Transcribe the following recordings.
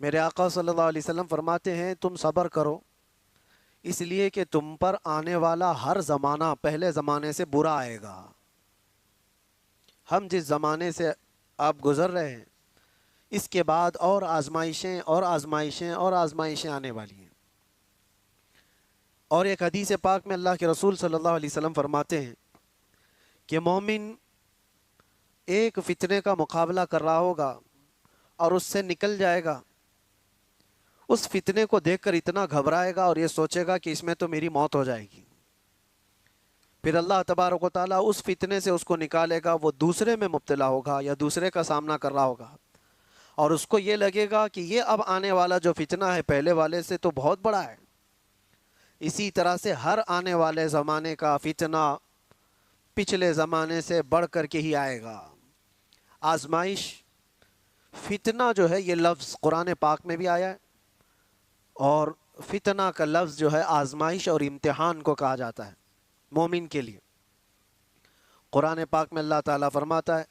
मेरे आका सल्लल्लाहु अलैहि वसल्लम फरमाते हैं तुम सब्र करो, इसलिए कि तुम पर आने वाला हर ज़माना पहले ज़माने से बुरा आएगा। हम जिस ज़माने से आप गुज़र रहे हैं, इसके बाद और आजमाइशें और आजमाइशें और आजमाइशें आने वाली हैं। और एक हदीस पाक में अल्लाह के रसूल सल्लल्लाहु अलैहि वसल्लम फरमाते हैं कि मोमिन एक फितने का मुकाबला कर रहा होगा और उससे निकल जाएगा, उस फितने को देखकर इतना घबराएगा और ये सोचेगा कि इसमें तो मेरी मौत हो जाएगी। फिर अल्लाह तबारक व तआला उस फितने से उसको निकालेगा, वो दूसरे में मुब्तला होगा या दूसरे का सामना कर रहा होगा और उसको ये लगेगा कि ये अब आने वाला जो फितना है पहले वाले से तो बहुत बड़ा है। इसी तरह से हर आने वाले ज़माने का फितना पिछले ज़माने से बढ़ कर के ही आएगा। आजमाइश, फितना जो है ये लफ्ज़ कुरान पाक में भी आया है और फितना का लफ्ज़ जो है आजमाइश और इम्तिहान को कहा जाता है मोमिन के लिए। कुरान पाक में अल्लाह ताला फरमाता है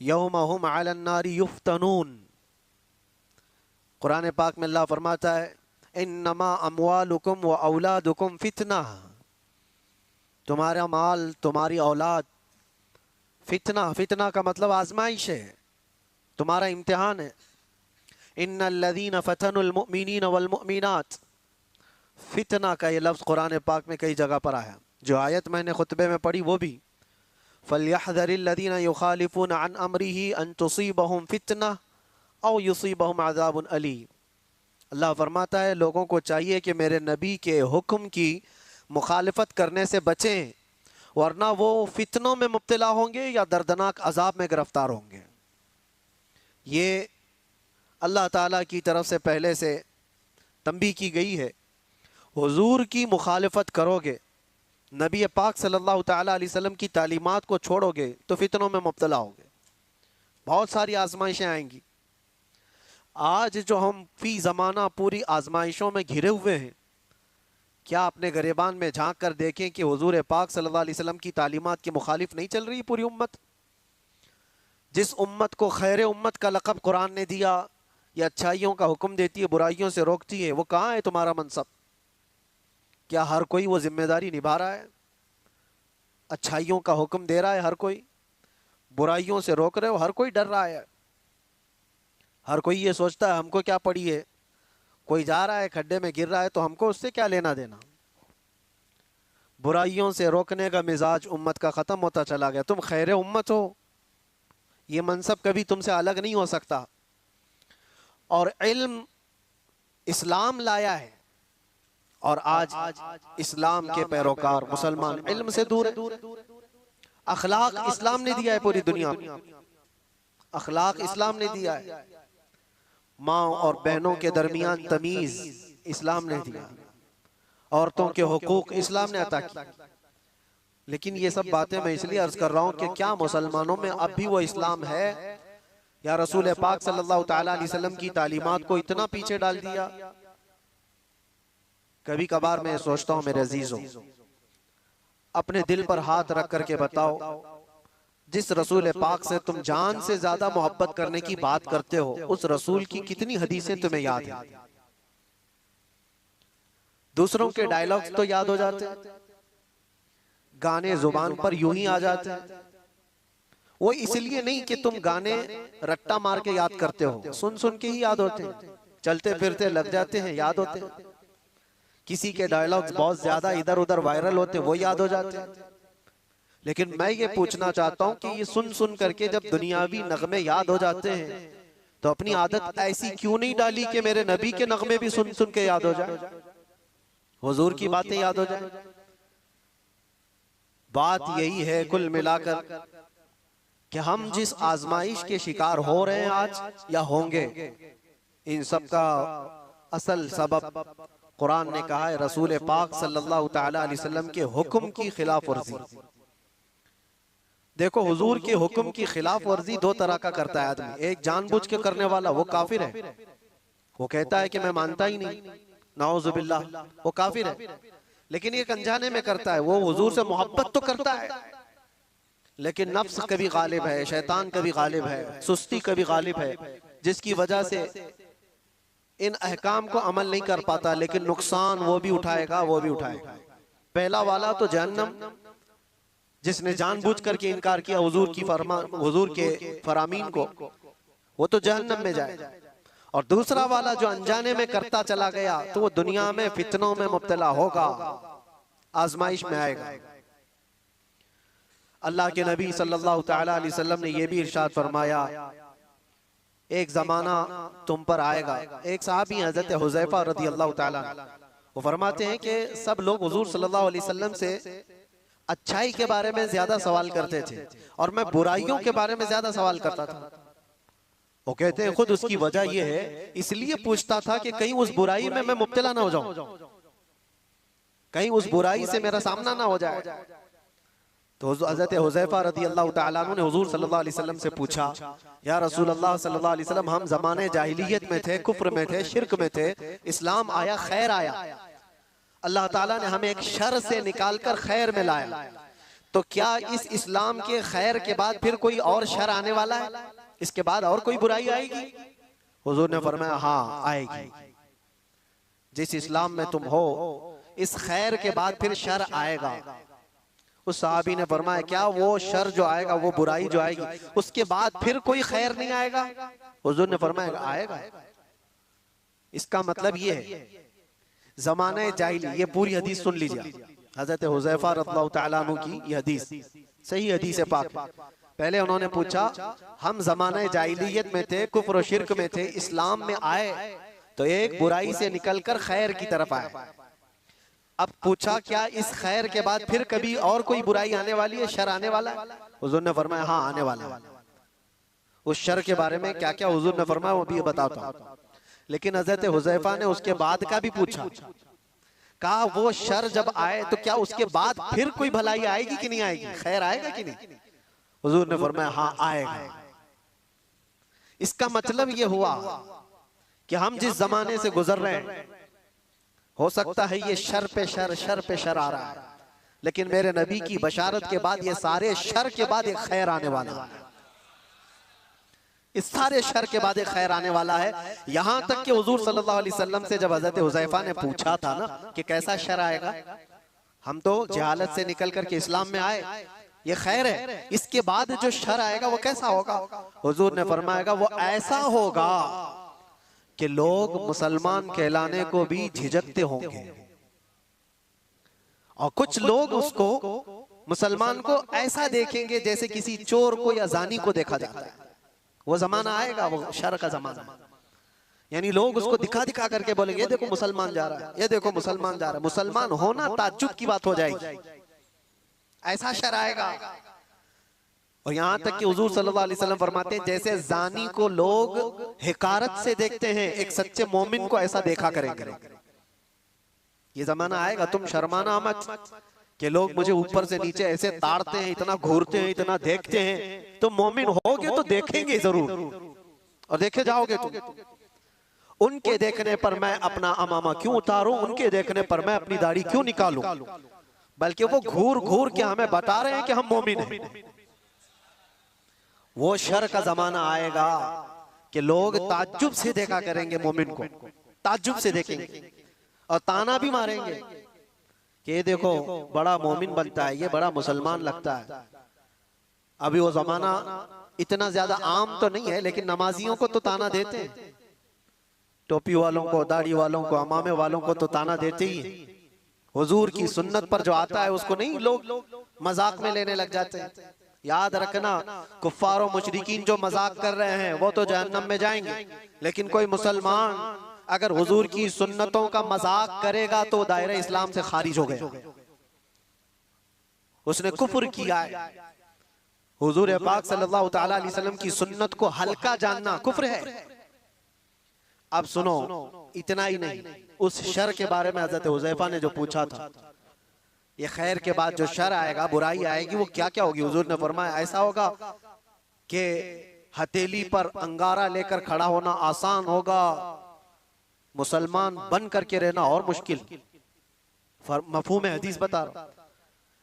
यौम हुम अलन नारी युफ्तनून। कुरान पाक में अल्लाह फरमाता है इन्नमा अमवालुकुम व औलादुकुम फितना। तुम्हारा माल, तुम्हारी औलाद फितना, फितना का मतलब आजमाइश है, तुम्हारा इम्तिहान है। इन्नल्लज़ीना फ़तनुल मुअमिनीन वल मुअमिनात, फितना का ये लफ्ज़ कुरान पाक में कई जगह पर आया। जो आयत मैंने खुतबे में पढ़ी वो भी फ़लयहज़रिल्लज़ीना युख़ालिफ़ूना अन अम्रिही अन तुसीबहुम फितना औ युसीबहुम अज़ाबुन अलीम। अल्लाह फरमाता है लोगों को चाहिए कि मेरे नबी के हुक्म की मुखालिफत करने से बचें, वरना वो फितनों में मुब्तला होंगे या दर्दनाक अजाब में गिरफ्तार होंगे। ये अल्लाह ताला की तरफ से पहले से तंबीह की गई है। हुजूर की मुखालिफत करोगे, नबी पाक सल्लल्लाहु ताला अलैहि वसल्लम की तालीमात को छोड़ोगे तो फितनों में मुब्तला होगे, बहुत सारी आजमाइशें आएंगी। आज जो हम फी ज़माना पूरी आजमाइशों में घिरे हुए हैं, क्या अपने गिरेबान में झांक कर देखें कि हुजूर पाक सल्लल्लाहु अलैहि वसल्लम की तालीमात के मुखालिफ नहीं चल रही पूरी उम्मत। जिस उम्मत को खैर उम्मत का लक़ब कुरान ने दिया, या अच्छाइयों का हुक्म देती है बुराइयों से रोकती है, वो कहाँ है तुम्हारा मनसब? क्या हर कोई वो जिम्मेदारी निभा रहा है? अच्छाइयों का हुक्म दे रहा है हर कोई, बुराइयों से रोक रहे हो हर कोई, डर रहा है हर कोई, ये सोचता है हमको क्या पड़ी है, कोई जा रहा है खड्डे में गिर रहा है तो हमको उससे क्या लेना देना। बुराइयों से रोकने का मिजाज उम्मत का ख़त्म होता चला गया। तुम खैर उम्मत हो, ये मनसब कभी तुमसे अलग नहीं हो सकता। और इल्म इस्लाम लाया है और आज इस्लाम के पैरोकार मुसलमान इल्म से दूर है। अखलाक इस्लाम ने दिया है पूरी दुनिया को, अखलाक इस्लाम ने दिया है। माँ और बहनों के दरमियान तमीज इस्लाम ने दिया, औरतों के हुकूक इस्लाम ने अता की। लेकिन ये सब बातें मैं इसलिए अर्ज कर रहा हूँ कि क्या मुसलमानों में अब भी वो इस्लाम है, या रसूल पाक सल्लल्लाहु ताला अलैहि वसल्लम की तालीमात को इतना पीछे डाल दिया। कभी कभार मैं सोचता हूँ मेरे अजीजों, अपने दिल पर हाथ रख करके बताओ, जिस रसूल पाक से तुम जान से ज्यादा मोहब्बत करने की बात करते हो, उस रसूल की कितनी हदीसें तुम्हें याद हैं? दूसरों के डायलॉग्स तो याद हो जाते हैं, गाने जुबान पर यूं ही आ जाते हैं। वो इसलिए नहीं कि तुम गाने रट्टा मार के याद करते हो, सुन सुन के ही याद होते हैं, चलते फिरते लग जाते हैं, याद होते हैं। किसी के डायलॉग्स बहुत ज्यादा इधर उधर वायरल होते हैं, वो याद हो जाते हैं। लेकिन मैं ये पूछना चाहता हूं कि ये सुन सुन करके जब दुनियावी नगमे याद हो जाते हैं, तो अपनी आदत ऐसी क्यों नहीं डाली कि मेरे नबी के नगमे भी सुन सुन के याद हो जाए, हुजूर की बातें याद हो जाए। बात यही है कुल मिलाकर कि हम जिस आजमाइश के शिकार हो रहे हैं आज या होंगे, इन सब का असल सबब कुरान ने कहा है रसूल पाक सल्लल्लाहु ताला अलैहि वसल्लम के हुक्म की खिलाफ वर्जी। देखो, हुजूर के हुक्म की खिलाफ वर्जी दो तरह का करता है आदमी। एक जानबूझ के करने वाला, वो काफिर है, वो कहता है कि मैं मानता ही नहीं, नाउजुबिल्लाह, वो काफिर है। लेकिन एक अनजाने में करता है, वो हुजूर से मोहब्बत तो करता है, लेकिन नफ्स कभी गालिब है, शैतान कभी गालिब है, सुस्ती कभी गालिब है, जिसकी वजह से इन अहकाम को अमल नहीं कर पाता, लेकिन नुकसान वो भी उठाएगा, वो भी उठाएगा। पहला वाला तो जहन्नम, जिसने जानबूझ करके इनकार किया हुजूर के फरामीन को, वो तो जहन्नम में जाएगा। और दूसरा वाला जो अनजाने में करता चला गया, तो वो दुनिया में फितनों में मुब्तला होगा, आजमाइश में आएगा। अल्लाह के नबी सल्लल्लाहु तआला अलैहि वसल्लम ने यह भी इरशाद फरमाया, एक जमाना तुम पर आएगा। एक साहबी हजरत हुज़ैफा रज़ी अल्लाह ताला, वो फरमाते हैं कि सब लोग हुजूर सल्लल्लाहु अलैहि वसल्लम से अच्छाई के बारे में ज्यादा सवाल करते थे और मैं बुराइयों के बारे में ज्यादा सवाल करता था। वो कहते हैं खुद उसकी वजह यह है, इसलिए पूछता था कि कहीं उस बुराई में मैं मुब्तला ना हो जाऊं, कहीं उस बुराई से मेरा सामना ना हो जाए। तो हज़रत हुज़ैफा रज़ी अल्लाह तआला अन्हु ने हुजूर सल्लल्लाहु अलैहि वसल्लम से पूछा, या रसूल अल्लाह सल्लल्लाहु अलैहि वसल्लम, हम ज़माने जाहिलियत में थे, कुफ्र में थे, शिर्क में थे, इस्लाम आया, खैर आया, अल्लाह ताला ने हमें एक शर से निकालकर खैर में लाया, तो क्या इस इस्लाम के खैर के बाद फिर कोई और शर आने वाला है? इसके बाद और कोई बुराई आएगी? हुजूर ने फरमाया, हाँ आएगी। जिस इस्लाम में तुम हो, इस खैर के बाद फिर शर आएगा। उस साहबी ने फरमाया, क्या वो शर जो आएगा, वो बुराई जो आएगी, उसके बाद फिर कोई खैर नहीं आएगा? हुजूर ने फरमाया, आएगा। इसका मतलब ये है, ज़माने जाहिली, ये पूरी हदीस सुन लीजिए, हज़रत हुज़ैफा रज़ियल्लाहु तआला अन्हु की ये हदीस, सही हदीस है पाक। पहले उन्होंने पूछा, हम ज़माने जाहिलियत में थे, कुफ्र और शिर्क में थे, इस्लाम में आए तो एक बुराई से निकलकर खैर की तरफ आए। अब पूछा, क्या इस खैर के बाद फिर कभी और कोई बुराई आने वाली है, शर आने वाला है? हुजूर ने फरमाया, हाँ आने वाला है। उस शर के बारे में क्या क्या हुजूर ने फरमाया वो भी बताता हूं। लेकिन हज़रत हुज़ैफा ने उसके बाद का भी पूछा, कहा वो शर जब आए तो क्या उसके बाद फिर कोई भलाई आएगी कि नहीं आएगी, खैर आएगा कि नहीं? हुजूर ने फरमाया, हाँ आएगा। इसका मतलब ये हुआ कि हम जिस जमाने से गुजर रहे हैं, हो सकता है ये शर पे शर आ रहा है, लेकिन मेरे नबी की बशारत के बाद ये सारे शर के बाद एक खैर आने वाला है। इस सारे शर के बाद एक खैर आने वाला है। यहां तक कि हुजूर सल्लल्लाहु अलैहि वसल्लम से जब हज़रत हुज़ैफा ने पूछा था ना कि कैसा शर आएगा, हम तो जहालत से निकल करके इस्लाम में आए, ये खैर है, इसके बाद जो शर आएगा वो कैसा होगा? हुजूर ने फरमाया, वो ऐसा होगा कि लोग मुसलमान कहलाने को भी झिझकते होंगे, और कुछ लोग उसको, मुसलमान को ऐसा देखेंगे जैसे किसी चोर को या जानी को देखा जाता है। वो जमाना आएगा, वो शर का जमाना, यानी लोग उसको दिखा दिखा करके बोलेंगे, ये देखो मुसलमान जा रहा है, ये देखो मुसलमान जा रहा है। मुसलमान होना ताज्जुब की बात हो जाएगी, ऐसा शर आएगा। और यहाँ तक कि हुजूर सल्लल्लाहु अलैहि वसल्लम फरमाते हैं, जैसे जानी को लोग हिकारत से देखते हैं, एक सच्चे मोमिन को ऐसा देखा करेंगे। ये जमाना आएगा, तुम शर्माना मत कि लोग मुझे ऊपर से नीचे ऐसे ताड़ते हैं, इतना घूरते हैं, इतना देखते हैं। तुम मोमिन होगे तो देखेंगे जरूर, और देखे जाओगे तुम। उनके देखने पर मैं अपना अमामा क्यों उतारूं, उनके देखने पर मैं अपनी दाढ़ी क्यों निकालूं, बल्कि वो घूर घूर के हमें बता रहे हैं कि हम मोमिन हैं। वो शर का जमाना आएगा कि लोग ताज्जुब से देखा करेंगे मोमिन को, ताज्जुब से देखेंगे और ताना भी मारेंगे कि ये देखो बड़ा मोमिन बनता है, ये बड़ा मुसलमान लगता है। अभी वो जमाना इतना ज्यादा आम तो नहीं है, लेकिन नमाजियों को तो ताना देते हैं, टोपी वालों को, दाढ़ी वालों को, अमामे वालों को तो ताना देते ही हैं। हुजूर की सुन्नत पर जो आता है उसको नहीं लोग मजाक में लेने लग जाते हैं। याद रखना, कुफ्फार और मुशरिकीन जो मजाक कर रहे हैं वो तो जहन्नम में जाएंगे, लेकिन कोई मुसलमान अगर हुजूर की सुन्नतों का मजाक करेगा तो दायरे इस्लाम से खारिज हो गया, उसने कुफ्र किया है। हुजूर पाक सल्लल्लाहु तआला अलैहि वसल्लम की सुन्नत को हल्का जानना कुफ्र है। अब सुनो, इतना ही नहीं, उस शर के बारे में हज़रत हुज़ैफा ने जो पूछा था, ये खैर के बाद जो शर आएगा, बुराई आएगी, वो क्या क्या होगी? हुजूर ने फरमाया, ऐसा होगा कि हथेली पर अंगारा लेकर खड़ा होना आसान होगा, मुसलमान बन करके रहना और मुश्किल। मफहूम हदीस बता रहा हूं,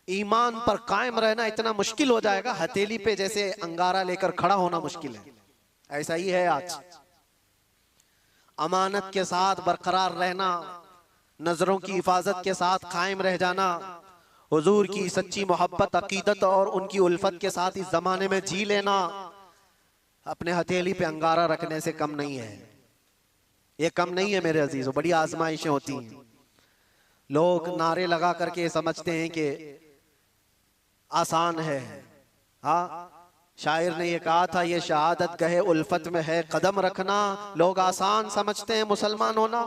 ईमान पर कायम रहना इतना मुश्किल हो जाएगा, हथेली पे जैसे अंगारा लेकर खड़ा होना मुश्किल है। ऐसा ही है आज, अमानत के साथ बरकरार रहना, नजरों की हिफाजत के साथ कायम रह जाना, हुजूर की सच्ची मोहब्बत, अकीदत और उनकी उल्फत के साथ इस जमाने में जी लेना अपने हथेली पे अंगारा रखने से कम नहीं है। ये कम नहीं है मेरे अजीजों, बड़ी आजमाइशें होती हैं। लोग नारे लगा करके समझते हैं कि आसान है। हाँ, शायर ने ये कहा था, ये शहादत गहे उल्फत में है कदम रखना। लोग आसान समझते हैं मुसलमान होना,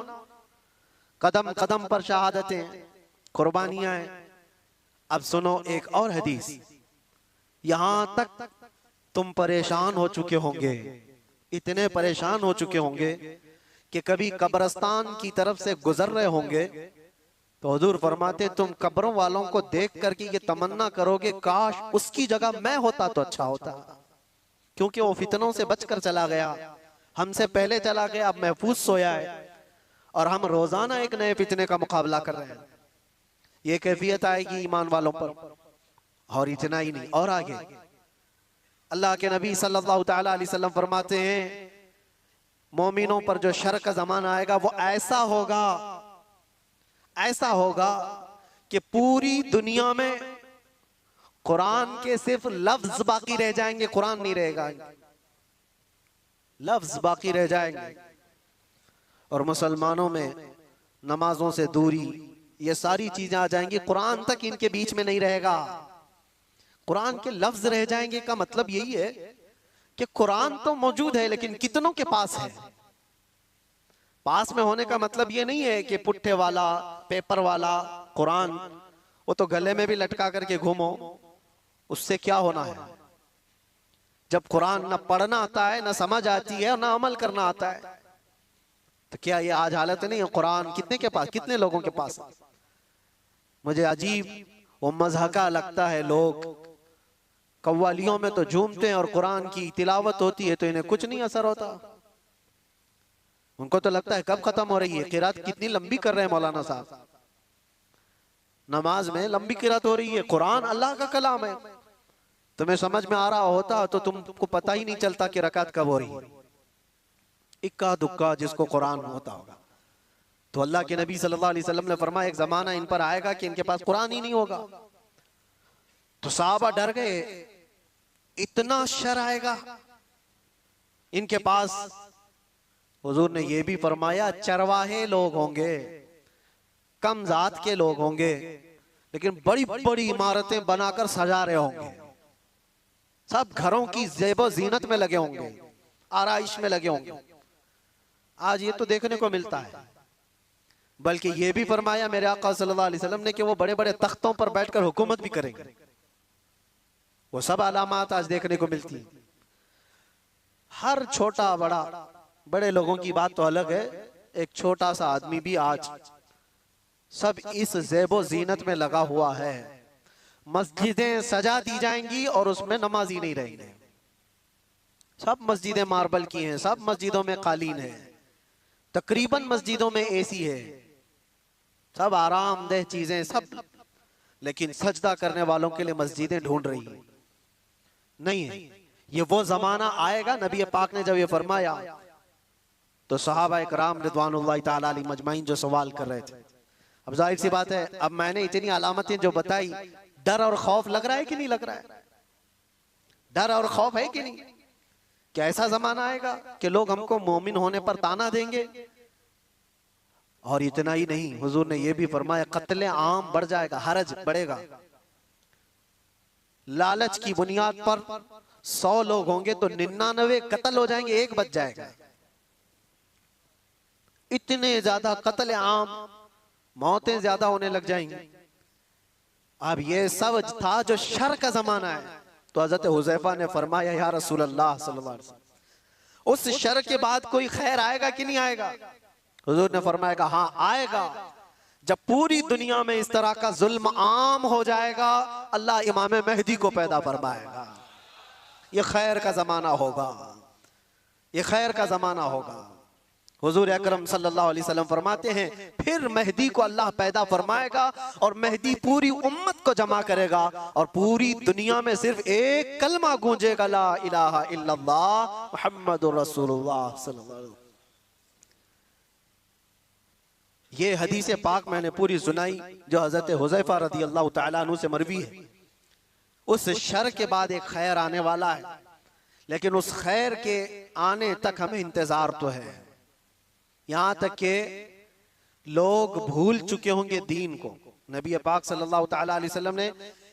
कदम कदम पर शहादतें, कुर्बानियां हैं। अब सुनो एक और हदीस। यहां तक तुम परेशान हो चुके होंगे, इतने परेशान हो चुके होंगे कि कभी कब्रिस्तान की तरफ से गुजर रहे होंगे तो हुजूर फरमाते तुम कब्रों वालों को देख करके ये तमन्ना करोगे काश उसकी जगह मैं होता तो अच्छा होता, क्योंकि वो फितनों से बचकर चला गया, हमसे पहले चला गया, अब महफूज सोया है और हम रोजाना एक नए फितने का मुकाबला कर रहे हैं। ये कैफियत आएगी ईमान वालों पर। और इतना ही नहीं, और आगे अल्लाह के नबी सल्लल्लाहु अलैहि वसल्लम फरमाते हैं मोमिनों पर जो शर का जमाना आएगा वो ऐसा होगा, ऐसा होगा कि पूरी दुनिया में कुरान के सिर्फ लफ्ज बाकी रह जाएंगे, कुरान नहीं रहेगा, लफ्ज बाकी रह जाएंगे। और मुसलमानों में नमाजों से दूरी, ये सारी चीजें आ जाएंगी, कुरान तक इनके बीच में नहीं रहेगा, कुरान के लफ्ज रह जाएंगे। का मतलब यही है कि कुरान तो मौजूद है लेकिन कितनों के पास है। पास में होने का मतलब ये नहीं है कि पुट्ठे वाला, पेपर वाला कुरान, वो तो गले में भी लटका करके घूमो, उससे क्या होना है। जब कुरान न पढ़ना आता है, न समझ आती है और न अमल करना आता है, तो क्या ये आज हालत नहीं है। कुरान कितने के पास, कितने लोगों के पास। मुझे अजीब वो मज़हका लगता है, लोग कव्वालियों में तो झूमते हैं और कुरान की तिलावत होती है तो इन्हें कुछ नहीं असर होता। उनको तो लगता है कब खत्म हो रही है, किरात कितनी लंबी कर रहे हैं मौलाना साहब, नमाज में लंबी किरात हो रही है। कुरान अल्लाह का कलाम है, तुम्हें समझ में आ रहा होता तो तुमको पता ही नहीं चलता कि रकात कब हो रही है। इक्का दुक्का जिसको कुरान होता होगा। तो अल्लाह के नबी सल्लल्लाहु अलैहि वसल्लम ने फरमाया एक जमाना इन पर आएगा कि इनके पास कुरान ही नहीं होगा। तो साहबा डर गए, इतना शर आएगा इनके पास। हुजूर ने यह भी फरमाया चरवाहे लोग होंगे, कम जात के लोग होंगे, लेकिन बड़ी बड़ी इमारतें बनाकर सजा रहे होंगे, सब घरों की ज़ेबो जीनत में लगे होंगे, आराइश में लगे होंगे। आज ये तो देखने को मिलता है। बल्कि ये भी फरमाया मेरे आका सल्लल्लाहु अलैहि वसल्लम ने कि वो बड़े बड़े तख्तों पर बैठकर हुकूमत भी करेंगे। वो सब अलामात आज देखने को मिलती है। हर छोटा बड़ा, बड़े लोगों की बात तो अलग है, एक छोटा सा आदमी भी आज सब इस ज़ेबो जीनत में लगा हुआ है। मस्जिदें सजा दी जाएंगी और उसमें नमाजी नहीं रहेंगे। सब मस्जिदें मार्बल की हैं, सब मस्जिदों में कालीन है, तकरीबन मस्जिदों में एसी है, सब आरामदेह चीजें सब, लेकिन सजदा करने वालों के लिए मस्जिदें ढूंढ रही है। नहीं है। ये वो जमाना आएगा, नबी पाक ने जब ये फरमाया तो सहाबा इकराम रिदवानुल्लाहि ताला अलैहिम मजमाइन जो सवाल कर रहे थे। अब जाहिर सी बात है, अब मैंने इतनी अलामतें जो बताई, डर और खौफ लग रहा है कि नहीं लग रहा है? डर और खौफ है कि नहीं? क्या ऐसा जमाना आएगा कि लोग हमको मोमिन होने पर ताना देंगे? और इतना ही नहीं, हुजूर ने यह भी फरमाया कत्ले आम बढ़ जाएगा, हरज बढ़ेगा। लालच की बुनियाद पर 100 लोग होंगे तो 99 कत्ल हो जाएंगे, एक बच जाएगा। इतने ज्यादा कत्ले आम, मौतें ज्यादा होने लग जाएंगी। अब ये सब था जो शर का जमाना है। तो हजरत हुज़ैफा ने फरमाया या रसूल अल्लाह सल्लल्लाहु अलैहि वसल्लम, उस शर के बाद कोई खैर आएगा कि नहीं आएगा? हुजूर ने फरमाया हाँ आएगा। जब पूरी दुनिया में इस तरह का जुल्म आम हो जाएगा, अल्लाह इमाम मेहदी को पैदा फरमाएगा। ये खैर का जमाना होगा, ये खैर का जमाना होगा। हुजूर अकरम सल्लल्लाहु अलैहि वसल्लम फरमाते हैं फिर मेहदी को अल्लाह पैदा फरमाएगा और मेहदी पूरी उम्मत को जमा करेगा और पूरी दुनिया में सिर्फ एक कलमा गूंजेगा, ला इलाहा इल्लल्लाह मुहम्मदुर रसूलुल्लाह सल्लल्लाहु अलैहि वसल्लम। ये हदीस पाक मैंने पूरी सुनाई जो हजरत हुज़ैफा रज़ी अल्लाह तआला अन्हु से मरवी है। उस शर के बाद एक खैर आने वाला है, लेकिन उस खैर के आने तक हमें इंतजार तो है। यहां तक के लोग भूल चुके होंगे दीन को। नबी पाक सल्लल्लाहु तआला अलैहि वसल्लम ने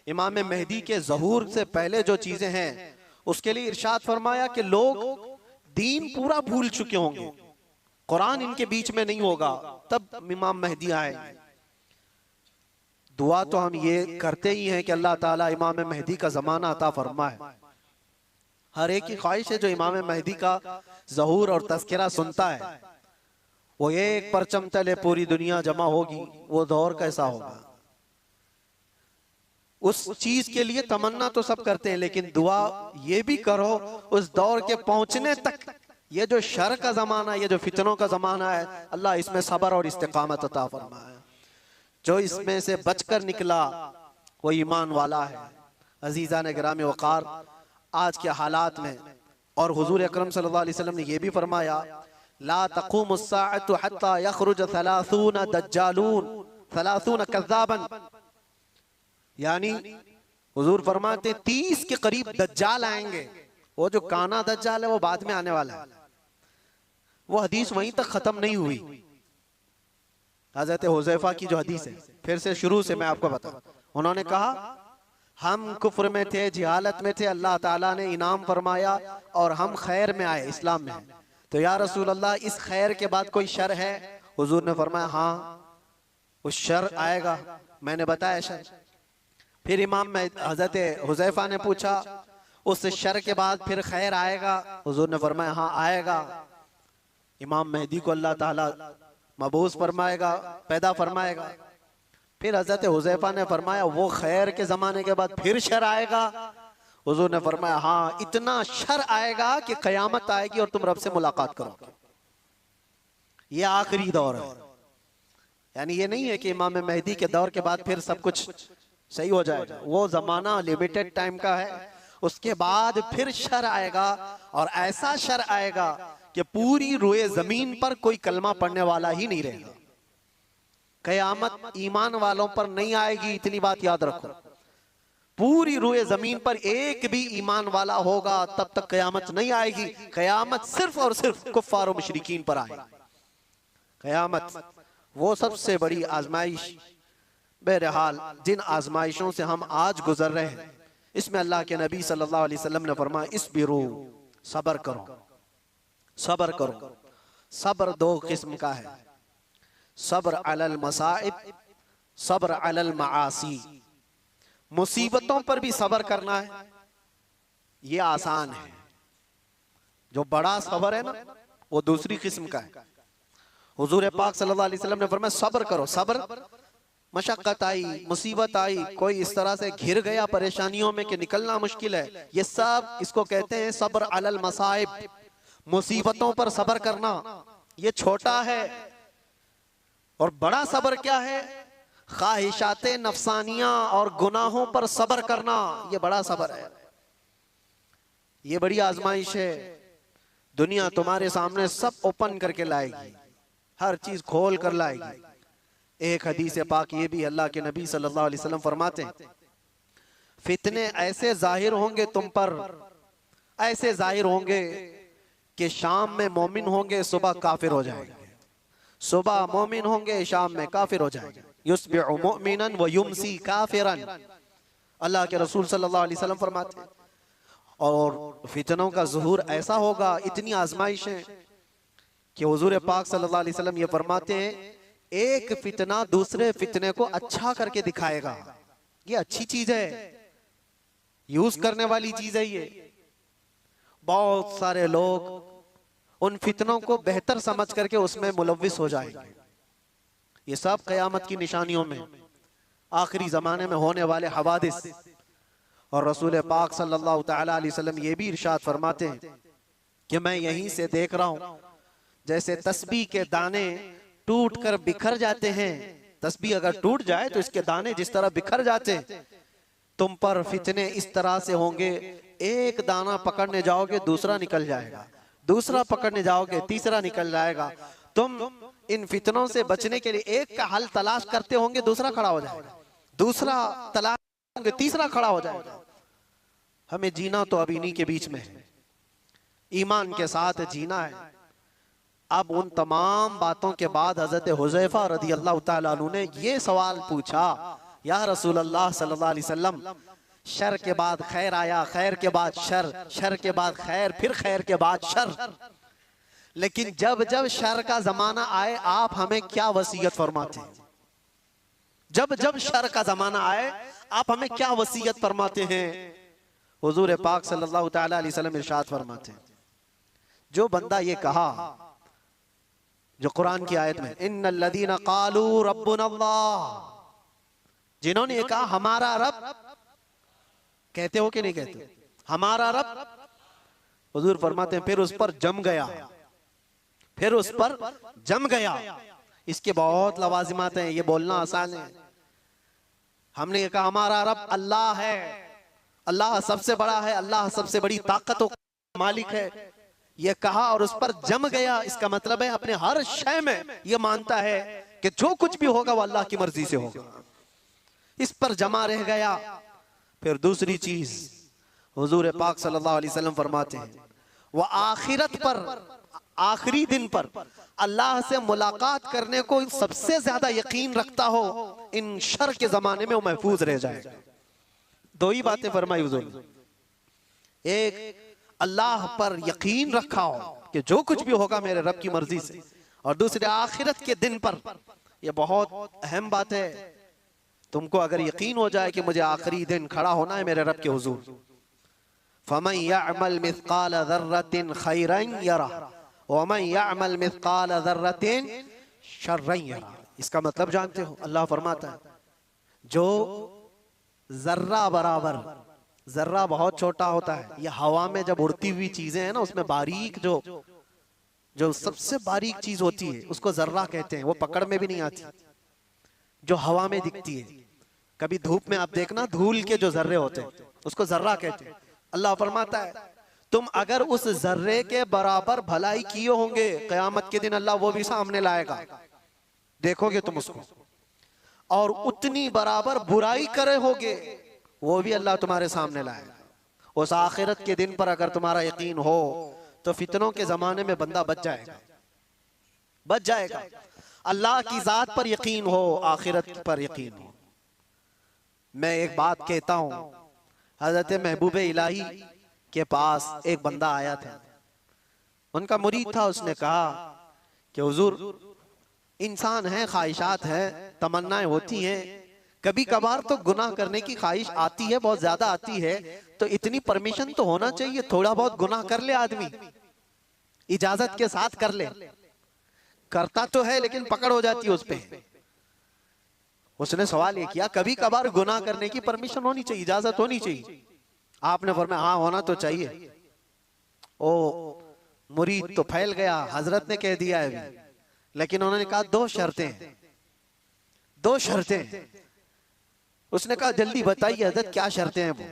इमाम मेहदी के ज़हूर से पहले जो चीजें हैं उसके लिए इरशाद फरमाया कि लोग दीन पूरा भूल चुके होंगे, कुरान इनके बीच में नहीं होगा, तब इमाम मेहदी आए। दुआ तो हम ये करते ही हैं कि अल्लाह ताला इमाम मेहदी का जमाना अता फरमाए। हर एक की ख्वाहिश है जो इमाम मेहदी का ज़हूर और तज़किरा सुनता है, वो एक परचम तले पूरी दुनिया जमा होगी, वो दौर कैसा होगा। उस चीज के लिए तमन्ना तो सब करते हैं, लेकिन दुआ ये भी करो उस दौर के पहुंचने तक। ये जो शर का जमाना, ये जो फितनों का जमाना है, अल्लाह इसमें सब्र और इस्तिकामत अता फरमाए। जो इसमें से बचकर निकला वो ईमान वाला है। अजीजा ने गिराम वकार, आज के हालात में और हुजूर अकरम सल्लल्लाहु अलैहि वसल्लम ने यह भी फरमाया, ला तक़ूमुस्साअतु हत्ता यख़रुज 30 दज्जालून 30 कज़्ज़ाबन, यानी हुजूर फरमाते 30 के करीब दज्जाल आएंगे। वो जो काना दज्जाल है वो बाद में आने वाला है। वो हदीस वहीं तक खत्म नहीं हुई। हजरत हुज़ैफा की जो हदीस है, फिर से शुरू से मैं आपको बताऊं। उन्होंने कहा हम कुफ्र में थे, जिहालत में थे, अल्लाह ताला ने इनाम फरमाया और हम खैर में आए, इस्लाम में। तो या रसूल अल्लाह, इस खैर के बाद कोई शर है? हुजूर ने फरमाया हाँ, उस शर आएगा, मैंने बताया शर। फिर इमाम हजरत हुज़ैफा ने पूछा उस शर के बाद फिर खैर आएगा? हुजूर ने फरमाया हाँ आएगा। इमाम मेहदी को अल्लाह ताला मबूस फरमाएगा, पैदा फरमाएगा। फिर हजरत हुज़ैफा ने फरमाया वो खैर के जमाने के बाद फिर शर आएगा? हुजूर ने फरमाया हाँ, इतना शर आएगा कि कयामत आएगी और तुम रब से मुलाकात करोगे। ये आखिरी दौर है। यानी ये नहीं है कि इमाम मेहदी के दौर के बाद फिर सब कुछ सही हो जाएगा। वो जमाना लिमिटेड टाइम का है, उसके बाद फिर शर आएगा और ऐसा शर आएगा कि पूरी रोए जमीन पर कोई कलमा पढ़ने वाला ही नहीं रहेगा। कयामत ईमान वालों पर नहीं आएगी, इतनी बात याद रखो। पूरी रोए जमीन पर एक भी ईमान वाला होगा तब तक कयामत नहीं आएगी। कयामत सिर्फ और सिर्फ कुफ्फार और मुशरिकीन पर आएगी। कयामत वो सबसे बड़ी आजमाइश। बहरहाल जिन आजमाइशों से हम आज गुजर रहे हैं, इसमें अल्लाह के नबी सल्लल्लाहु अलैहि वसल्लम ने फरमाया इस्बिरू, सब्र करो, सब्र करो। सब्र दो किस्म का है, सब्र अलल मसाइब, सब्र अलल मासी। मुसीबतों पर भी सब्र करना है, ये आसान है। जो बड़ा सब्र है ना, वो दूसरी किस्म का है। हुजूर पाक सल्लल्लाहु अलैहि वसल्लम ने फरमाया सब्र करो। सब्र, मशक्कत आई, मुसीबत आई, कोई इस तरह से घिर गया परेशानियों में कि निकलना मुश्किल है, ये सब इसको कहते हैं सब्र अलल मसाइब। मुसीबतों पर सब्र करना ये छोटा है। और बड़ा सब्र क्या है? ख्वाहिशाते नफसानियां और गुनाहों पर सब्र करना, ये बड़ा सब्र है। ये बड़ी आजमाइश है। दुनिया तुम्हारे सामने सब ओपन करके लाएगी, हर चीज खोल कर लाएगी। एक हदीस पाक ये भी अल्लाह के नबी सल्लल्लाहु अलैहि वसल्लम फरमाते हैं फितने ऐसे जाहिर होंगे तुम पर, ऐसे जाहिर होंगे कि शाम में मोमिन होंगे, सुबह काफिर हो जाएंगे। सुबह मोमिन होंगे, शाम में काफिर हो जाएंगे। युस्बिहु मुमिनन व युमसी काफिरन, अल्लाह के रसूल सल्लल्लाहु अलैहि वसल्लम फरमाते हैं। और फितनों का ज़ुहूर ऐसा होगा, इतनी आजमाइशें कि हुजूर पाक सल्लल्लाहु अलैहि वसल्लम ये फरमाते हैं एक फितना दूसरे फितने को अच्छा करके दिखाएगा। ये अच्छी चीज है, यूज करने वाली चीज है। ये बहुत सारे लोग उन फितनों को बेहतर समझ करके उसमें मुलव्विस हो जाएंगे। ये सब क़यामत की निशानियों में, आखिरी जमाने में होने वाले हवादिस। और रसूल पाक सल्लल्लाहु तआला अलैहि वसल्लम ये भी इरशाद फरमाते हैं कि मैं यहीं से देख रहा हूं जैसे तस्बीह के दाने टूट कर बिखर जाते हैं। तस्बीह अगर टूट जाए तो इसके दाने जिस तरह बिखर जाते हैं, तुम पर फितने इस तरह से होंगे, एक दाना पकड़ने जाओगे दूसरा निकल जाएगा, दूसरा पकड़ने जाओगे तीसरा निकल जाएगा। तुम इन फितनों से बचने के लिए एक का हल तलाश करते होंगे, दूसरा खड़ा हो जाएगा, दूसरा तलाश होंगे, तीसरा खड़ा हो जाएगा। हमें जीना तो अब इन्हीं के बीच में है, ईमान के साथ जीना है। अब उन तमाम बातों के बाद हजरत हुज़ैफा रज़ी अल्लाह तआला अन्हु ने ये सवाल पूछा, या रसूल अल्लाह सल्लल्लाहु अलैहि वसल्लम, शर के बाद खैर आया, खैर के बाद शर, शर के बाद खैर, फिर खैर के बाद शर, लेकिन जब जब शर का जमाना आए आप हमें क्या वसीयत फरमाते हैं? जब जब शर का जमाना आए आप हमें क्या वसीयत फरमाते हैं? हुजूर पाक सल्लल्लाहु तआला अलैहि वसल्लम इरशाद फरमाते हैं, जो बंदा ये कहा, जो कुरान की आयत में इन्नल लदीना क़ालू रब्बुनल्लाह, जिन्होंने ये कहा हमारा रब, कहते हो कि नहीं कहते हमारा रब, हुजूर फरमाते हैं फिर उस पर जम गया, फिर उस पर जम गया। इसके बहुत लवाजिमात हैं, ये बोलना आसान है। हमने ये कहा हमारा रब अल्लाह है, अल्लाह सबसे बड़ा है, अल्लाह सबसे बड़ी ताकत का मालिक है, ये कहा और उस पर जम गया। इसका मतलब है अपने हर शय में ये मानता है कि जो कुछ भी होगा वो अल्लाह की मर्जी से होगा, इस पर जमा रह गया। फिर दूसरी चीज हुजूर पाक सल्लल्लाहु अलैहि वसल्लम फरमाते हैं, वो आखिरत पर, आखिरी दिन पर अल्लाह से मुलाकात करने को सबसे ज्यादा यकीन रखता हो, इन शर के जमाने में वो महफूज रह जाएगा। दो ही बातें फरमाई हुजूर ने, एक अल्लाह पर यकीन रखा हो कि जो कुछ भी होगा मेरे रब की मर्जी से, और दूसरे आखिरत के दिन पर। यह बहुत अहम बात है। तुमको अगर यकीन हो जाए कि मुझे आखिरी दिन खड़ा होना है मेरे रब के हुजूर, फमन यअमल मिस्काल ज़र्रतिन खैरन यरा वमन यअमल मिस्काल ज़र्रतिन शर्रन यरा। इसका मतलब जानते हो, अल्लाह फरमाता है जो जर्रा बराबर, जर्रा बहुत छोटा होता है, ये हवा में जब उड़ती हुई चीजें हैं ना, उसमें बारीक जो सबसे बारीक चीज होती है उसको जर्रा कहते हैं, वो पकड़ में भी नहीं आती, जो हवा में दिखती है। कभी धूप में आप देखना धूल के जो जर्रे होते हैं उसको जर्रा कहते हैं। अल्लाह फरमाता है तुम अगर उस जर्रे के बराबर भलाई किए होंगे, कयामत के दिन अल्लाह वो भी सामने लाएगा, देखोगे तुम उसको, और उतनी बराबर बुराई करे होगे वो भी अल्लाह तुम्हारे सामने लाएगा। उस आखिरत के दिन पर अगर तुम्हारा यकीन हो तो फितनों के जमाने में बंदा बच जाएगा, बच जाएगा। अल्लाह की जात पर यकीन हो, आखिरत पर यकीन हो। मैं एक बात कहता हूं, हजरत महबूब इलाही के पास एक बंदा आया था, उनका मुरीद था। उसने कहा कि हुजूर इंसान है, ख्वाहिशात हैं, तमन्नाएं होती हैं, कभी कभार तो गुनाह करने की ख्वाहिश आती है, बहुत ज्यादा आती है, तो इतनी परमिशन तो होना चाहिए, थोड़ा बहुत गुनाह कर ले आदमी, इजाजत के साथ कर ले। करता तो है लेकिन पकड़ हो जाती है उस पे। उसने सवाल ये किया कभी कभार गुनाह करने की परमिशन होनी चाहिए, इजाजत होनी चाहिए? आपने फरमाया हाँ होना तो चाहिए। ओ मुरीद तो फैल गया, हजरत ने कह दिया है भी, लेकिन उन्होंने कहा दो शर्तें, दो शर्तें। उसने कहा जल्दी बताइए हजरत क्या शर्तें हैं वो?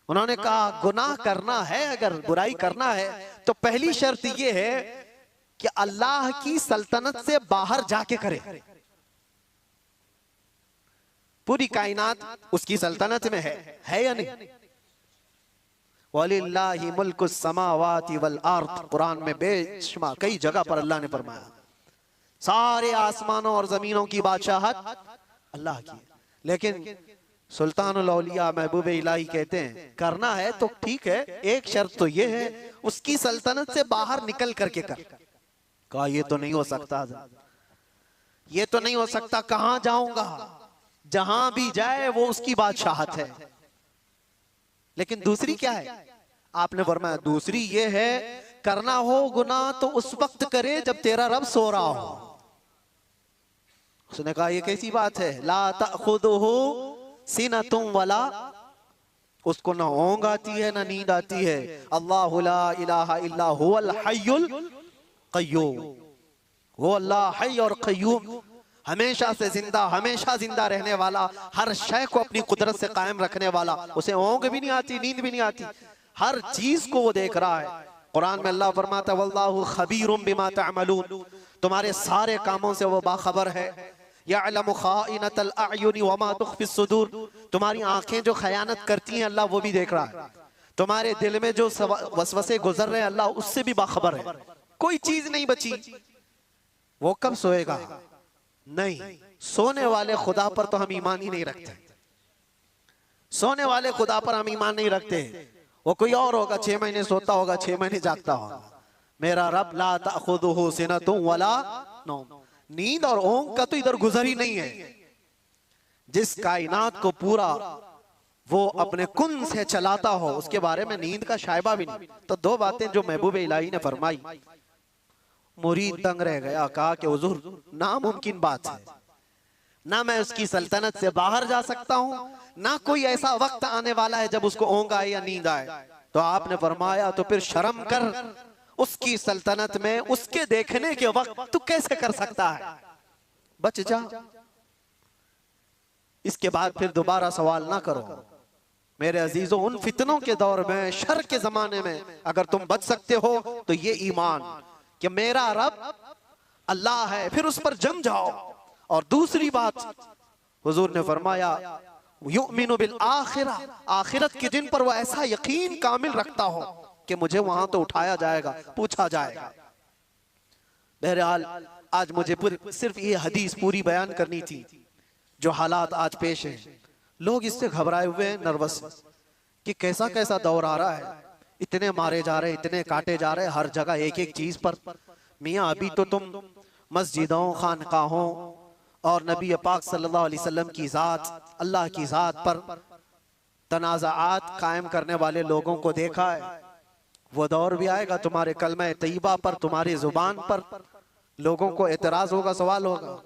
उन्होंने कहा गुनाह करना है, अगर बुराई करना है तो पहली शर्त ये है कि अल्लाह की सल्तनत से बाहर जाके करे। पूरी कायनात उसकी सल्तनत में है या नहीं? वलिल्लाहि मुल्कुस समावाति वल अर्द, कुरान में बेशुमार कई जगह पर अल्लाह ने फरमाया सारे आसमानों और जमीनों की बादशाहत अल्लाह की। लेकिन सुल्तानुल औलिया महबूब इलाही कहते हैं करना है तो ठीक है, एक शर्त तो ये है उसकी सल्तनत से बाहर निकल करके कर। कहा ये तो नहीं हो सकता, ये तो नहीं हो सकता, कहां जाऊंगा? जहां भी जाए वो उसकी बादशाहत है। लेकिन दूसरी क्या है? आपने फरमाया दूसरी ये है करना हो गुनाह तो उस वक्त करे जब तेरा रब सो रहा हो। उसने कहा ये कैसी बात है? ला तअखुदुहु सिनतुम वला, उसको ना ऊंघ आती है ना नींद आती है। अल्लाहु ला इलाहा इल्ला हुवल हय्युल क़य्यूम, वो अल्लाह हय और क़य्यूम, हमेशा से जिंदा, हमेशा जिंदा रहने वाला, हर शय को अपनी कुदरत से कायम रखने वाला। उसे ऊंघ भी नहीं आती, नींद भी नहीं आती, हर चीज को वो देख रहा है। कुरान में अल्लाह फरमाता है वल्लाहु खबीरुम बिमा तअमलून, तुम्हारे सारे कामों से वो बाखबर है। यअलमु खाइनतल अयुनि वमा तुख्फिस सुदूर, तुम्हारी आंखें जो खयानत करती हैं अल्लाह वो भी देख रहा है। तुम्हारे दिल में जो वसवसे गुजर रहे हैं अल्लाह उससे भी बाखबर है। कोई चीज नहीं बची। वो कब सोएगा? नहीं, सोने वाले खुदा पर तो हम ईमान ही नहीं रखते। सोने वाले खुदा पर हम ईमान नहीं रखते। वो कोई और होगा, 6 महीने सोता होगा, 6 महीने जागता होगा। मेरा रब ला ताखुदुहु सिनतुन वला नौम, नींद और ऊंघ का तो इधर गुजर ही नहीं है। जिस कायनात को पूरा वो अपने कुन से चलाता हो उसके बारे में नींद का शायबा भी नहीं। तो दो बातें जो महबूब इलाही ने फरमाई, मुरीद तंग रह गया, कहा कि हुजूर नामुमकिन बात है, ना मैं उसकी सल्तनत से बाहर जा सकता हूं, ना कोई ऐसा वक्त आने वाला है जब उसको ऊंघ आए या नींद आए। तो आपने फरमाया तो फिर शर्म कर, उसकी सल्तनत में उसके देखने के वक्त तू कैसे कर सकता है? बच जा। इसके बाद फिर दोबारा सवाल ना करो। मेरे अजीजों, उन फितनों के दौर में, शर के जमाने में अगर तुम बच सकते हो तो ये ईमान कि मेरा रब अल्लाह है, फिर उस पर जम जाओ। और दूसरी बात हुजूर ने फरमाया युमिनु बिल आखिरा, आखिरत के दिन पर वो ऐसा यकीन कामिल रखता हो कि मुझे वहां तो उठाया जाएगा, पूछा जाएगा। बहरहाल आज मुझे सिर्फ ये हदीस पूरी बयान करनी थी। जो हालात आज पेश हैं, लोग इससे घबराए हुए हैं, नर्वस कि कैसा कैसा दौर आ रहा है, इतने मारे जा रहे, इतने काटे जा रहे, हर जगह एक एक चीज पर। मियाँ अभी तो तुम मस्जिदों, खानकाहों और नबी पाक सल्लल्लाहु अलैहि वसल्लम की ज़ात, अल्लाह की ज़ात पर तनाज़ात कायम करने वाले लोगों को देखा है। वो दौर भी आएगा तुम्हारे कलमा तैयबा पर, तुम्हारी जुबान पर लोगों को एतराज होगा, सवाल होगा।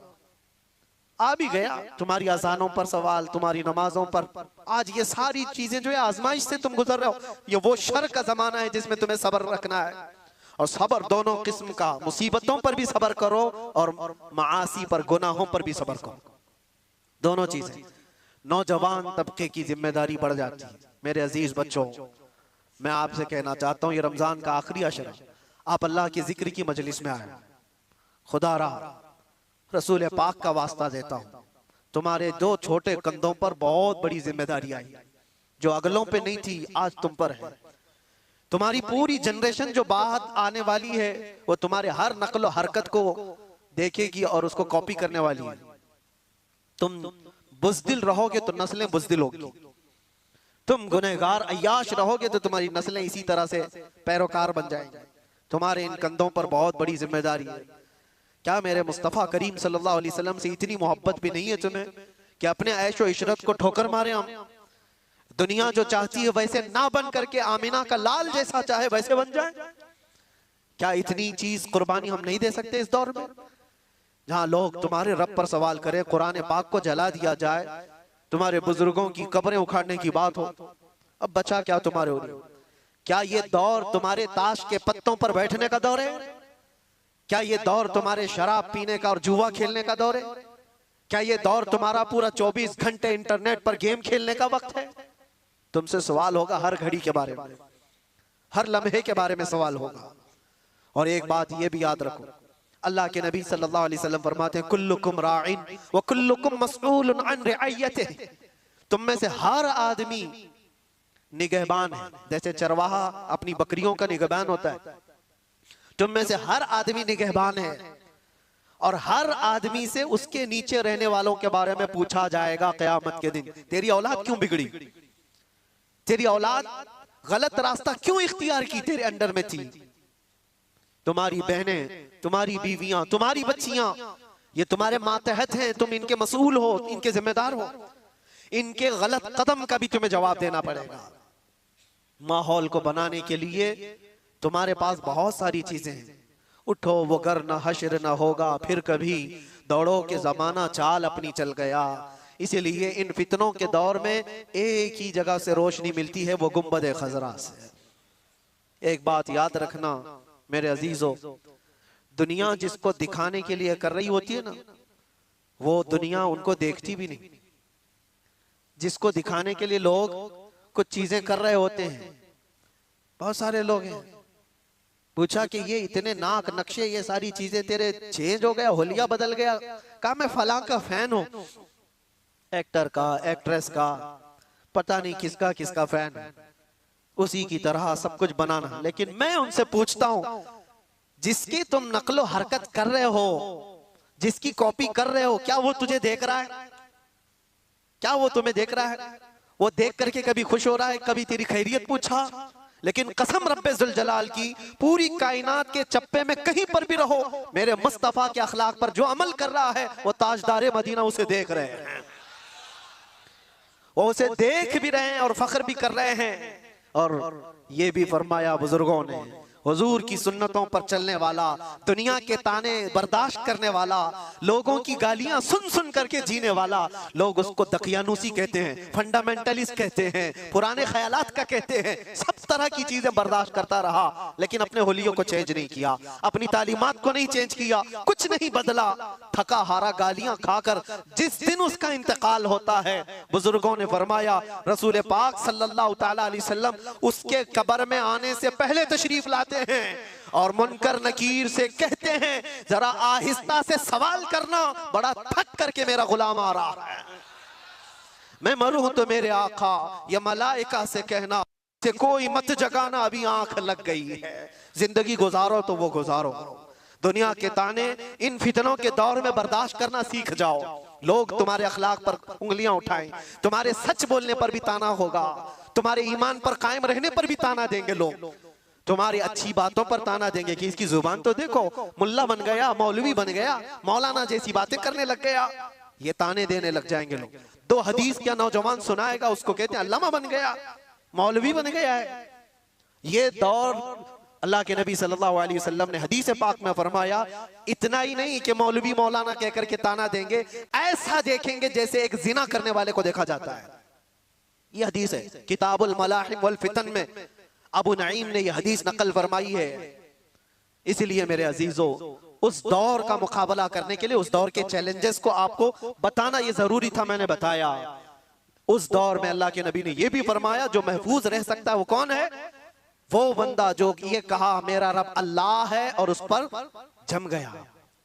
आ भी गया तुम्हारी अजानों पर सवाल, तुम्हारी नमाजों पर। आज ये सारी चीजें जो है आजमाइश से तुम गुजर रहे हो। ये वो शर का जमाना है जिसमें तुम्हें सब्र रखना है। और सब्र दोनों किस्म का, मुसीबतों पर भी सब्र करो और मासी पर, गुनाहों पर भी सब्र करो। दोनों चीजें नौजवान तबके की जिम्मेदारी बढ़ जाती है। मेरे अजीज बच्चों, मैं आपसे कहना चाहता हूँ, ये रमजान का आखिरी अशरा, आप अल्लाह के जिक्र की मजलिस में आए। खुदा रहा रसूल पाक का वास्ता देता हूँ, तुम्हारे दो छोटे कंधों पर बहुत बड़ी जिम्मेदारी आई, जो अगलों पे नहीं थी, आज तुम पर है। तुम्हारी पूरी जनरेशन जो बाद आने वाली है वो तुम्हारे हर नकलो हरकत को देखेगी और उसको कॉपी करने वाली है। तुम बुज़दिल रहोगे तो नस्लें बुज़दिल होगी, तुम गुनहगार अय्याश रहोगे तो तुम्हारी नस्लें इसी तरह से पैरोकार बन जाएंगी। तुम्हारे इन कंधों पर बहुत बड़ी जिम्मेदारी है। क्या मेरे मुस्तफ़ा करीम सल्लल्लाहु अलैहि वसल्लम से इतनी मोहब्बत भी नहीं है तुम्हें कि अपने ऐशो इशरत को ठोकर मारे? हम दुनिया जो चाहती है वैसे ना बन करके आमिना का लाल जैसा चाहे वैसे बन जाए? क्या इतनी चीज कुर्बानी हम नहीं दे सकते इस दौर में, जहां लोग तुम्हारे रब पर सवाल करें, कुरान पाक को जला दिया जाए, तुम्हारे बुजुर्गों की कब्रें उखाड़ने की बात हो? अब बचा क्या तुम्हारे हो? क्या ये दौर तुम्हारे ताश के पत्तों पर बैठने का दौर है? क्या ये दौर तुम्हारे शराब पीने का और जुआ खेलने का दौर है? क्या ये दौर तुम्हारा पूरा 24 घंटे इंटरनेट पर गेम खेलने का वक्त है? तुमसे सवाल होगा हर घड़ी के बारे में, हर लम्हे के बारे में सवाल होगा। और एक बात ये भी याद रखो, अल्लाह के नबी सल्लल्लाहु अलैहि वसल्लम फरमाते हैं कुल्लुकुम राइन व कुल्लुकुम मसऊलुन अन रिअयतिही, तुम में से हर आदमी निगहबान है। जैसे चरवाहा अपनी बकरियों का निगहबान होता है, तुम में से हर आदमी निगहबान है और हर आदमी से उसके नीचे रहने वालों के बारे में पूछा जाएगा क़यामत के दिन। तेरी औलाद क्यों बिगड़ी? तेरी औलाद गलत रास्ता क्यों इख्तियार की तेरे अंडर में थी? तुम्हारी बहनें, तुम्हारी बीवियां, तुम्हारी बच्चियां, ये तुम्हारे मातहत हैं, तुम इनके मसूल हो, इनके जिम्मेदार हो। इनके गलत कदम का भी तुम्हें जवाब देना पड़ेगा। माहौल को बनाने के लिए तुम्हारे पास बहुत सारी चीजें हैं। उठो वो गर न हश्र न होगा फिर कभी, दौड़ो के जमाना चाल अपनी चल गया। इसीलिए इन फितनों के दौर में एक ही जगह से रोशनी मिलती है, वो गुंबद खजरा से। एक बात याद रखना मेरे अजीजों, दुनिया जिसको दिखाने के लिए कर रही होती है ना, वो दुनिया उनको देखती भी नहीं। जिसको दिखाने के लिए लोग कुछ चीजें कर रहे होते हैं, बहुत सारे लोग हैं पूछा कि ये इतने नाक नक्शे ये सारी चीजें तेरे चेंज हो गया, होलिया बदल गया? कहा मैं फलां का फैन हूं, एक्टर का, एक्ट्रेस का, पता नहीं किसका किसका फैन है, उसी की तरह सब कुछ बनाना। लेकिन मैं उनसे पूछता हूं, जिसकी तुम नकलो हरकत कर रहे हो, जिसकी कॉपी कर रहे हो, क्या वो तुझे देख रहा है? क्या वो तुम्हें देख रहा है? वो देख करके कभी खुश हो रहा है? कभी तेरी खैरियत पूछा? लेकिन कसम रब्बे जुल जलाल की, पूरी कायनात के चप्पे में कहीं पर भी रहो, मेरे मुस्तफा के अखलाक पर जो अमल कर रहा है वो ताजदारे मदीना उसे देख रहे हैं, वो उसे देख भी रहे हैं और फख्र भी कर रहे हैं। और ये भी फरमाया बुजुर्गों ने, हुजूर की सुन्नतों पर चलने वाला, दुनिया के ताने बर्दाश्त करने वाला, लोगों की गालियां सुन सुन करके जीने वाला, लोग उसको दकियानूसी कहते हैं, फंडामेंटलिस्ट कहते हैं, पुराने ख्यालात का कहते हैं, सब तरह की चीजें बर्दाश्त करता रहा, लेकिन अपने होलियों को चेंज नहीं किया, अपनी तालीमात को नहीं चेंज किया, कुछ नहीं बदला। थका हारा गालियां खाकर जिस दिन उसका इंतकाल होता है, बुजुर्गों ने फरमाया रसूल पाक सल्लल्लाहु तआला अलैहि वसल्लम उसके कब्र में आने से पहले तशरीफ लाते हैं और मुनकर नकीर से कहते हैं, जरा आहिस्ता से सवाल करना, बड़ा थक करके मेरा गुलाम आ रहा है, मैं मरूं तो मेरे आका या मलाइका से कहना से कोई मत जगाना, अभी आंख लग गई है, जिंदगी गुजारो तो वो गुजारो। दुनिया के ताने इन फितनों के दौर में बर्दाश्त करना सीख जाओ। लोग तुम्हारे अखलाक पर उंगलियां उठाएं, तुम्हारे सच बोलने पर भी ताना होगा, तुम्हारे ईमान पर कायम रहने पर भी ताना देंगे लोग, तुम्हारी अच्छी बातों पर ताना देंगे कि इसकी जुबान तो देखो, मुल्ला बन गया, मौलवी बन गया, मौलाना जैसी बातें करने लग गया, ये ताने देने लग जाएंगे लोग। दो हदीस क्या नौजवान सुनाएगा, उसको कहते हैं अल्लामा बन गया, मौलवी बन गया है। ये दौर अल्लाह के नबी सल्लल्लाहु अलैहि वसल्लम ने हदीस पाक में फरमाया, इतना ही नहीं कि मौलवी मौलाना कहकर के ताना देंगे, ऐसा देखेंगे जैसे एक जिना करने वाले को देखा जाता है। ये हदीस है किताबुल मलाहिम वल फितन में, अबू नईम ने यह हदीस नकल फरमाई है। इसलिए मेरे अजीजों, उस दौर का मुकाबला करने के लिए, उस दौर के चैलेंजेस को आपको बताना ये जरूरी था, मैंने बताया। उस दौर में अल्लाह के नबी ने यह भी फरमाया, जो महफूज रह सकता है वो कौन है? वो बंदा जो ये कहा मेरा रब अल्लाह है और उस पर जम गया,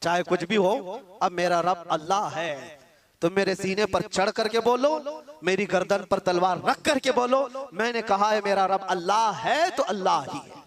चाहे कुछ भी हो, अब मेरा रब अल्लाह है, तुम मेरे सीने पर चढ़ करके बोलो, मेरी गर्दन पर तलवार रख करके बोलो, मैंने कहा है मेरा रब अल्लाह है तो अल्लाह ही है।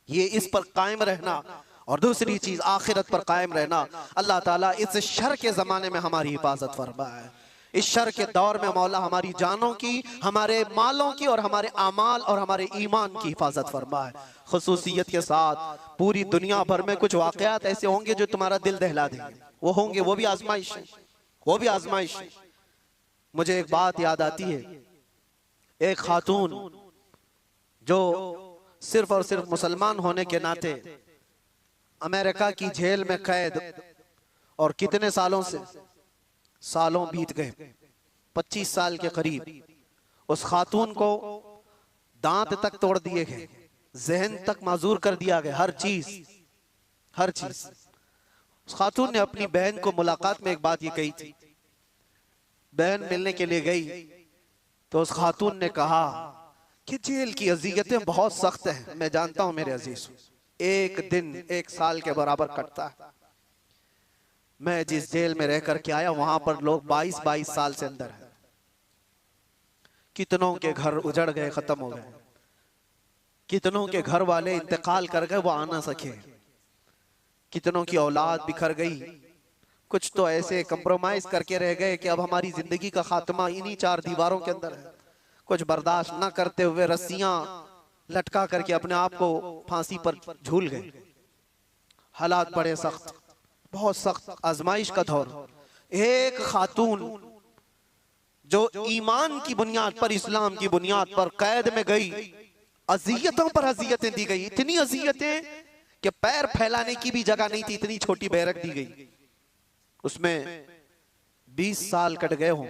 ये इस पर कायम रहना, और दूसरी चीज आखिरत पर कायम रहना। अल्लाह ताला इस शर के जमाने में हमारी हिफाजत फरमाए, इस शर के दौर में मौला हमारी जानों की, हमारे मालों की और हमारे आमाल और हमारे ईमान की हिफाजत फरमाए। खुसूसियत के साथ पूरी दुनिया भर में कुछ वाकयात ऐसे होंगे जो तुम्हारा दिल दहला देंगे, वो होंगे, वो भी आजमाइश है, वो भी आजमाइश है। मुझे एक बात याद आती है, एक खातून जो सिर्फ और सिर्फ मुसलमान होने के नाते अमेरिका की जेल में कैद, और कितने सालों से, सालों बीत गए, 25 साल के करीब, उस खातून को दांत तक तोड़ दिए गए, जहन तक माजूर कर दिया गया, हर चीज, हर चीज। उस खातून ने अपनी बहन को मुलाकात में एक बात ये कही थी, बहन मिलने के लिए गई तो उस खातून ने कहा कि जेल की अजियतें बहुत सख्त हैं, मैं जानता हूं मेरे अजीज, एक दिन 1 साल के बराबर कटता है। मैं जिस जेल में रह करके आया वहां पर लोग 22-22 साल से अंदर है, कितनों के घर उजड़ गए, खत्म हो गए, कितनों के घर वाले इंतकाल कर गए, वो आ ना सके, कितनों की औलाद बिखर गई, कुछ तो ऐसे कंप्रोमाइज करके रह गए कि अब हमारी जिंदगी का खात्मा इन्हीं 4 दीवारों के अंदर है। कुछ बर्दाश्त न करते हुए रस्सियां लटका करके अपने आप को फांसी पर झूल गए। हालात बड़े सख्त, बहुत सख्त आजमाइश का दौर। एक खातून जो ईमान की बुनियाद पर, इस्लाम की बुनियाद पर कैद में गई, अजियतों पर अजियतें दी गई, इतनी अजियतें कि पैर फैलाने की भी जगह नहीं थी, इतनी छोटी बैरक दी गई, उसमें 20 साल कट गए हों।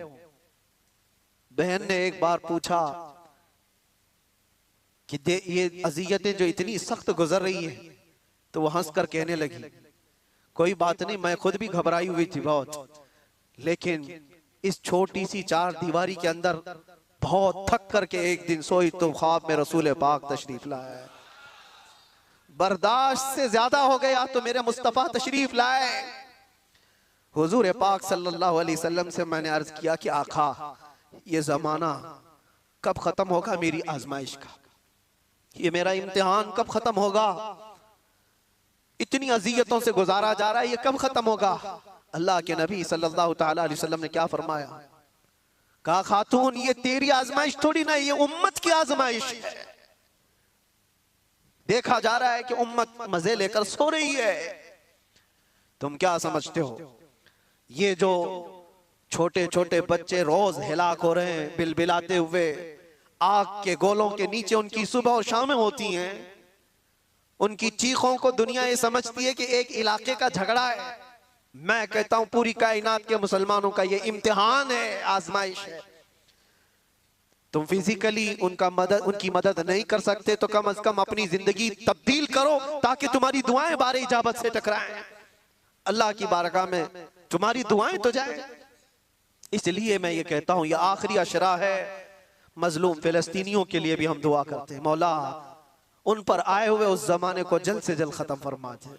बहन ने एक बार पूछा कि ये अजियतें जो इतनी सख्त गुजर रही है, तो वो हंसकर कहने लगी, कोई बात नहीं, मैं खुद भी घबराई हुई थी बहुत, लेकिन इस छोटी सी 4 दीवारी के अंदर बहुत थक करके एक दिन सोई तो ख्वाब में रसूल पाक तशरीफ लाया, बर्दाश्त से ज्यादा हो गया तो मेरे मुस्तफ़ा तशरीफ लाए। हुजूर पाक सल्लल्लाहु अलैहि वसल्लम से मैंने अर्ज किया कि आका, ये जमाना कब खत्म होगा मेरी आजमाइश का, ये मेरा इम्तिहान कब खत्म होगा, इतनी अजियतों से गुजारा जा रहा है, ये कब खत्म होगा। अल्लाह के नबी सल्लल्लाहु ताला अलैहि वसल्लम ने क्या फरमाया, कहा खातून ये तेरी आजमाइश थोड़ी ना, ये उम्मत की आजमाइश है। देखा जा रहा है कि उम्मत मजे लेकर सो रही है। तुम क्या समझते हो, ये जो छोटे छोटे बच्चे रोज हिलाक हो रहे हैं बिलबिलाते हुए, आग के गोलों के नीचे उनकी सुबह और शामें होती हैं, उनकी चीखों को दुनिया ये समझती है कि एक इलाके का झगड़ा है। मैं कहता हूं पूरी कायनात के मुसलमानों का ये इम्तिहान है, आजमाइश है। तुम फिजिकली उनकी मदद नहीं कर सकते तो कम से कम अपनी जिंदगी तब्दील करो ताकि तुम्हारी दुआएं बारे इजाबत से टकराएं, अल्लाह की बारगाह में तुम्हारी दुआएं तो जाए। इसलिए मैं ये कहता हूं ये आखिरी अशरा है, मजलूम फिलिस्तीनियों के लिए भी हम दुआ करते हैं, मौला उन पर आए हुए उस जमाने को जल्द से जल्द खत्म फरमा दे।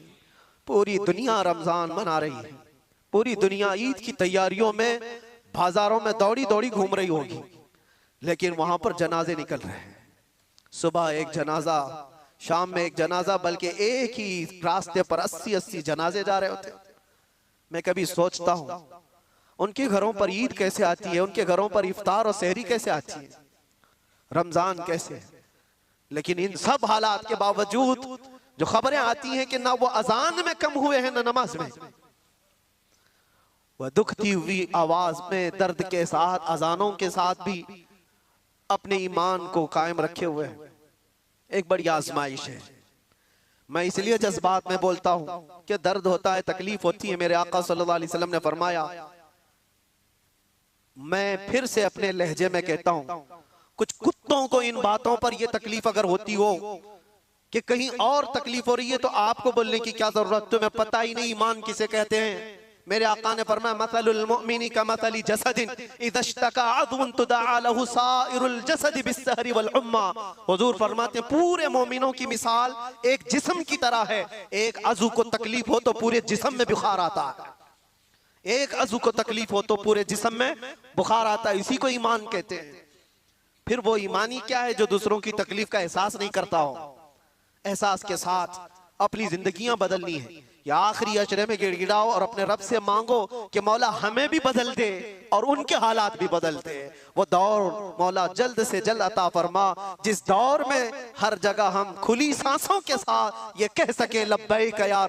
पूरी दुनिया रमजान मना रही है, पूरी दुनिया ईद की तैयारियों में बाजारों में दौड़ी दौड़ी घूम रही होगी, लेकिन वहां पर जनाजे निकल रहे हैं। सुबह एक जनाजा, शाम में एक जनाजा, बल्कि एक ही रास्ते पर 80-80 जनाजे जा रहे होते। मैं कभी सोचता हूं उनके घरों पर ईद कैसे आती है, उनके घरों पर इफ्तार और सहरी कैसे आती है, रमजान कैसे है। लेकिन इन सब हालात के बावजूद जो खबरें आती हैं कि ना वो अजान में कम हुए हैं ना नमाज में, वह दुखती हुई आवाज में दर्द के साथ अजानों के साथ भी अपने ईमान को कायम रखे हुए हैं। एक बड़ी आजमाइश है। मैं इसलिए जज्बात में बोलता हूं कि दर्द होता है, तकलीफ होती है। मेरे आका सल्लल्लाहु अलैहि वसल्लम ने फरमाया, मैं फिर से अपने लहजे में कहता हूं, कुछ कुत्तों को इन बातों पर यह तकलीफ अगर होती हो कि कहीं और तकलीफ हो रही है तो आपको बोलने की क्या जरूरत, तुम्हें पता ही नहीं ईमान किसे कहते हैं। मेरे आका ने फरमाया, मसलुल मुमिनी का मसली जसदिन इज़ा इश्तका अदुन तुदआ लहु साइरुल जसद बिस्सहरी वल उम्मा। हुजूर फरमाते हैं पूरे मोमिनों की मिसाल एक जिस्म की तरह है। एक अज़ू को तकलीफ हो तो पूरे जिस्म में बुखार आता है, एक अज़ू को तकलीफ हो तो पूरे जिस्म में बुखार आता है। इसी को ईमान कहते हैं। फिर वो ईमानी क्या है जो दूसरों की तकलीफ का एहसास नहीं करता हो। एहसास के साथ अपनी जिंदगियां बदलनी है। या आखिरी अशरे में गिड़गिड़ाओ और अपने रब से मांगो कि मौला हमें भी बदल दे और उनके हालात भी बदल दे। वो दौर मौला जल्द से जल्द अता फरमा जिस दौर में हर जगह हम खुली सांसों के साथ ये कह सके लब्बैक या